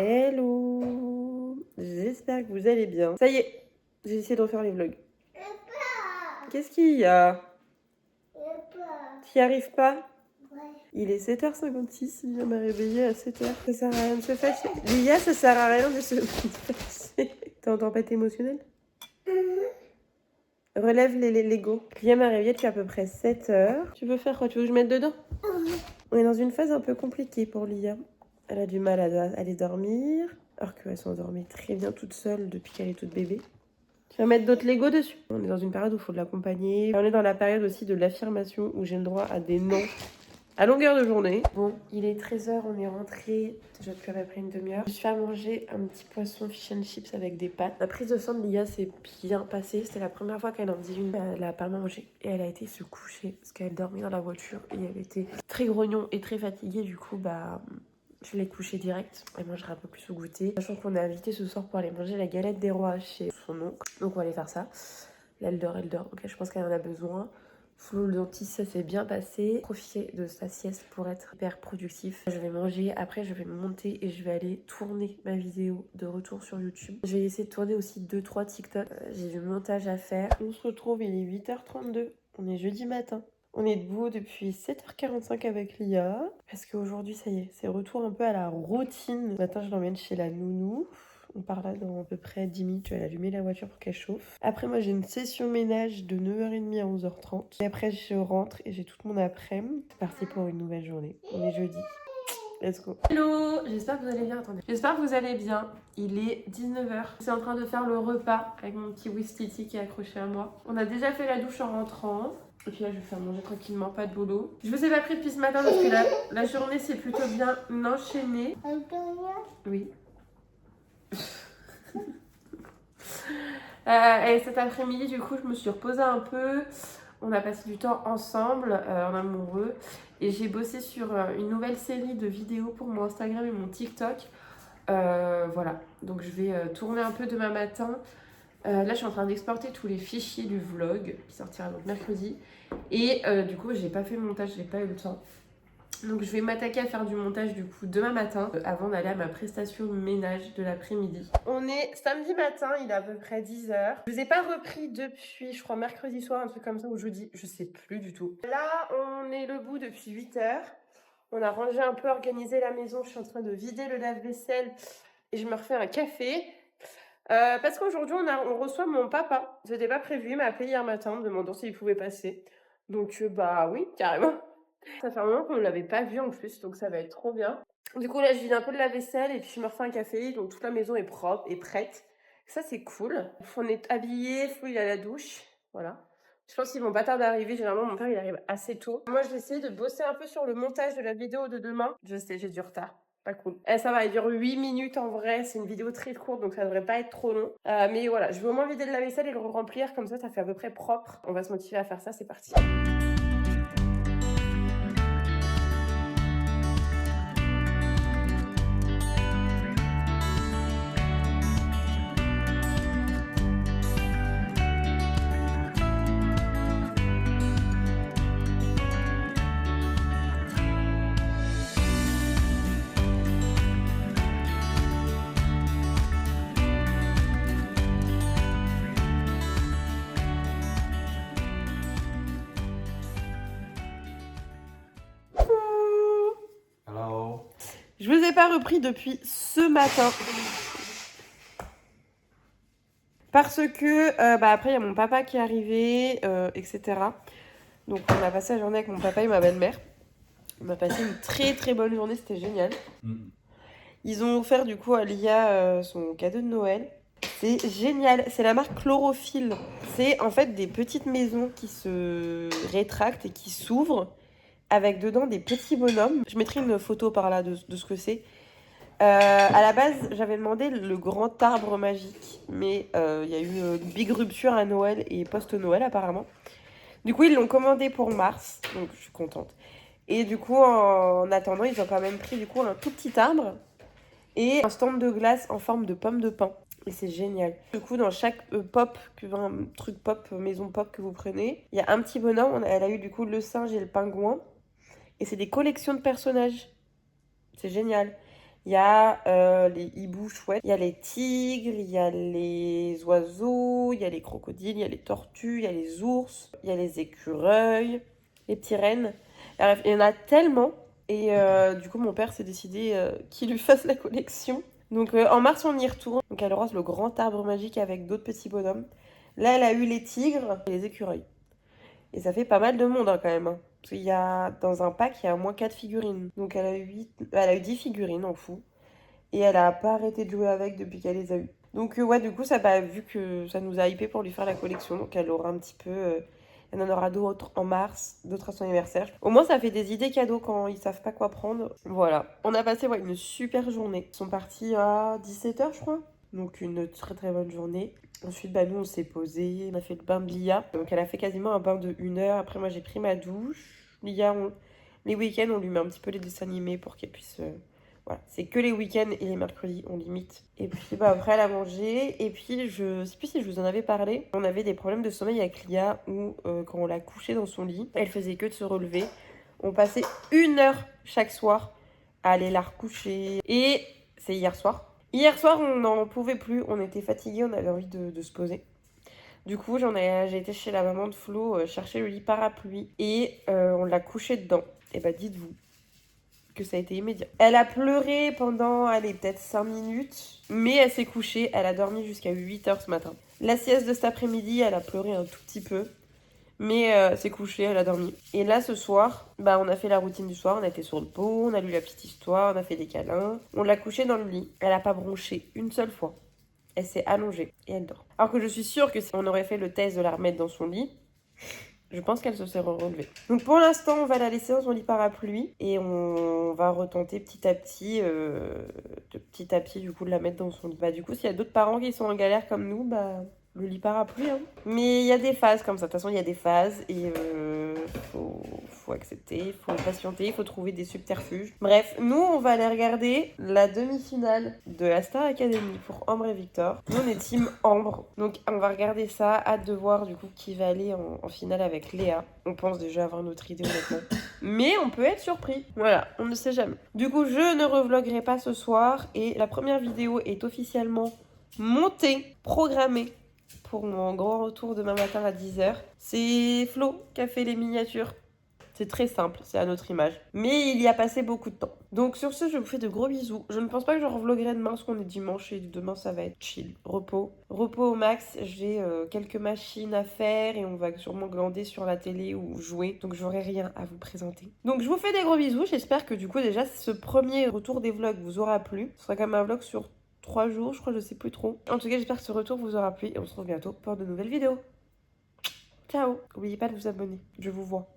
Hello, j'espère que vous allez bien. Ça y est, j'ai essayé de refaire les vlogs. Qu'est-ce qu'il y a? T'y arrives pas? Ouais. Il est 7h56, Lia m'a réveillée à 7h. Ça sert à rien de se fâcher. Lia, ça sert à rien de se fâcher. T'es en tempête émotionnelle? Relève les Lego. Lia m'a réveillée depuis à peu près 7h. Tu veux faire quoi? Tu veux que je mette dedans? On est dans une phase un peu compliquée pour Lia. Elle a du mal à aller dormir, alors qu'elles sont endormies très bien toutes seules depuis qu'elle est toute bébé. Tu vas mettre d'autres Lego dessus. On est dans une période où il faut de l'accompagner. On est dans la période aussi de l'affirmation où j'ai le droit à des noms à longueur de journée. Bon, il est 13h, on est rentré. Déjà depuis à peu près une demi-heure. Je suis fait manger un petit poisson fish and chips avec des pâtes. La prise de sang de Lia s'est bien passée. C'était la première fois qu'elle en faisait une. Elle n'a pas mangé. Et elle a été se coucher parce qu'elle dormait dans la voiture. Et elle était très grognon et très fatiguée. Du coup, je l'ai couchée direct. Elle mangera un peu plus au goûter. Sachant qu'on est invité ce soir pour aller manger la galette des rois chez son oncle. Donc on va aller faire ça. Là, elle dort. Ok, je pense qu'elle en a besoin. Flo, le dentiste, ça s'est bien passé. Profiter de sa sieste pour être hyper productif. Je vais manger, après je vais me monter et je vais aller tourner ma vidéo de retour sur YouTube. Je vais essayer de tourner aussi 2-3 TikTok. J'ai du montage à faire. On se retrouve, il est 8h32. On est jeudi matin. On est debout depuis 7h45 avec Lia. Parce qu'aujourd'hui, ça y est, c'est retour un peu à la routine. Ce matin, je l'emmène chez la nounou. On part là dans à peu près 10 minutes. Je vais allumer la voiture pour qu'elle chauffe. Après, moi, j'ai une session ménage de 9h30 à 11h30. Et après, je rentre et j'ai toute mon après-midi. C'est parti pour une nouvelle journée. On est jeudi. Let's go. Hello, j'espère que vous allez bien. Attendez. J'espère que vous allez bien. Il est 19h. Je suis en train de faire le repas avec mon petit Wistiti qui est accroché à moi. On a déjà fait la douche en rentrant. Et puis là, je vais faire manger tranquillement, pas de boulot. Je vous ai pas pris depuis ce matin parce que la journée s'est plutôt bien enchaînée. Oui. Et cet après-midi, du coup, je me suis reposée un peu. On a passé du temps ensemble, en amoureux. Et j'ai bossé sur une nouvelle série de vidéos pour mon Instagram et mon TikTok. Voilà, donc je vais tourner un peu demain matin. Là, je suis en train d'exporter tous les fichiers du vlog qui sortira donc mercredi. Et du coup, j'ai pas fait le montage, j'ai pas eu le temps. Donc je vais m'attaquer à faire du montage du coup demain matin avant d'aller à ma prestation ménage de l'après-midi. On est samedi matin, il est à peu près 10h. Je vous ai pas repris depuis, je crois, mercredi soir, un truc comme ça, ou jeudi, je sais plus du tout. Là, on est debout depuis 8h. On a rangé un peu, organisé la maison. Je suis en train de vider le lave-vaisselle et je me refais un café. Parce qu'aujourd'hui, on reçoit mon papa. C'était pas prévu, il m'a appelé hier matin en me demandant s'il pouvait passer. Donc, bah oui, carrément. Ça fait un moment qu'on ne l'avait pas vu en plus, donc ça va être trop bien. Du coup, là, je vide un peu de la vaisselle et puis je me refais un café. Donc, toute la maison est propre et prête. Ça, c'est cool. On est habillé, Flo, il est à la douche. Voilà. Je pense qu'ils vont pas tarder d'arriver. Généralement, mon père, il arrive assez tôt. Moi, je vais essayer de bosser un peu sur le montage de la vidéo de demain. Je sais, j'ai du retard. Pas cool. Ça va, il dure 8 minutes en vrai. C'est une vidéo très courte, donc ça devrait pas être trop long. Mais voilà, je vais au moins vider de la vaisselle et le remplir. Comme ça fait à peu près propre. On va se motiver à faire ça. C'est parti. Je vous ai pas repris depuis ce matin. Parce que, après, il y a mon papa qui est arrivé, etc. Donc, on a passé la journée avec mon papa et ma belle-mère. On a passé une très très bonne journée, c'était génial. Ils ont offert du coup à Lia son cadeau de Noël. C'est génial, c'est la marque Chlorophylle. C'est en fait des petites maisons qui se rétractent et qui s'ouvrent avec dedans des petits bonhommes. Je mettrai une photo par là de ce que c'est. À la base, j'avais demandé le grand arbre magique, mais il y a eu une big rupture à Noël et post-Noël apparemment. Du coup, ils l'ont commandé pour mars, donc je suis contente. Et du coup, en attendant, ils ont quand même pris du coup un tout petit arbre et un stand de glace en forme de pomme de pin. Et c'est génial. Du coup, dans chaque un truc pop, maison pop que vous prenez, il y a un petit bonhomme. Elle a eu du coup le singe et le pingouin. Et c'est des collections de personnages. C'est génial. Il y a les hiboux chouettes, il y a les tigres, il y a les oiseaux, il y a les crocodiles, il y a les tortues, il y a les ours, il y a les écureuils, les petits rennes. Bref, il y en a tellement. Et du coup, mon père s'est décidé qu'il lui fasse la collection. Donc en mars, on y retourne. Donc elle aura le grand arbre magique avec d'autres petits bonhommes. Là, elle a eu les tigres et les écureuils. Et ça fait pas mal de monde hein, quand même. Hein. Parce qu'il y a, dans un pack, il y a au moins 4 figurines. Donc elle a eu 10 figurines en fou. Et elle a pas arrêté de jouer avec depuis qu'elle les a eues. Donc ouais, du coup, ça a vu que ça nous a hypé pour lui faire la collection. Donc elle aura un petit peu... elle en aura d'autres en mars, d'autres à son anniversaire. Au moins, ça fait des idées cadeaux quand ils savent pas quoi prendre. Voilà. On a passé une super journée. Ils sont partis à 17h, je crois. Donc une très très bonne journée. Ensuite, nous, on s'est posé, on a fait le bain de Lia. Donc elle a fait quasiment un bain de 1 heure. Après, moi, j'ai pris ma douche. Lia, les week-ends, on lui met un petit peu les dessins animés pour qu'elle puisse... Voilà, c'est que les week-ends et les mercredis, on limite. Et puis après, elle a mangé. Et puis, je sais plus si je vous en avais parlé. On avait des problèmes de sommeil avec Lia où, quand on l'a couchée dans son lit, elle faisait que de se relever. On passait 1 heure chaque soir à aller la recoucher. Et c'est hier soir. Hier soir, on n'en pouvait plus. On était fatigués, on avait envie de se poser. Du coup, j'ai été chez la maman de Flo chercher le lit parapluie. Et on l'a couchée dedans. Et dites-vous que ça a été immédiat. Elle a pleuré pendant, allez, peut-être 5 minutes, mais elle s'est couchée, elle a dormi jusqu'à 8h ce matin. La sieste de cet après-midi, elle a pleuré un tout petit peu, mais elle s'est couchée, elle a dormi. Et là, ce soir, on a fait la routine du soir, on a été sur le pot, on a lu la petite histoire, on a fait des câlins, on l'a couchée dans le lit. Elle a pas bronché une seule fois. Elle s'est allongée et elle dort. Alors que je suis sûre que si on aurait fait le test de la remettre dans son lit, je pense qu'elle se serait relevée. Donc pour l'instant, on va la laisser dans son lit parapluie et on va retenter petit à petit, du coup, de la mettre dans son lit. Du coup, s'il y a d'autres parents qui sont en galère comme nous, le lit parapluie. Hein. Mais il y a des phases comme ça. De toute façon, il y a des phases et faut accepter, il faut patienter, il faut trouver des subterfuges. Bref, nous, on va aller regarder la demi-finale de la Star Academy pour Ambre et Victor. Nous, on est team Ambre. Donc, on va regarder ça. Hâte de voir du coup qui va aller en finale avec Léa. On pense déjà avoir notre idée honnêtement. Mais on peut être surpris. Voilà, on ne sait jamais. Du coup, je ne revloguerai pas ce soir. Et la première vidéo est officiellement montée, programmée pour mon grand retour demain matin à 10h. C'est Flo qui a fait les miniatures. C'est très simple, c'est à notre image. Mais il y a passé beaucoup de temps. Donc sur ce, je vous fais de gros bisous. Je ne pense pas que je revloguerai demain parce qu'on est dimanche et demain ça va être chill. Repos. Repos au max. J'ai quelques machines à faire et on va sûrement glander sur la télé ou jouer. Donc j'aurai rien à vous présenter. Donc je vous fais des gros bisous. J'espère que du coup déjà ce premier retour des vlogs vous aura plu. Ce sera quand même un vlog sur 3 jours, je crois, je sais plus trop. En tout cas, j'espère que ce retour vous aura plu et on se retrouve bientôt pour de nouvelles vidéos. Ciao! N'oubliez pas de vous abonner, je vous vois.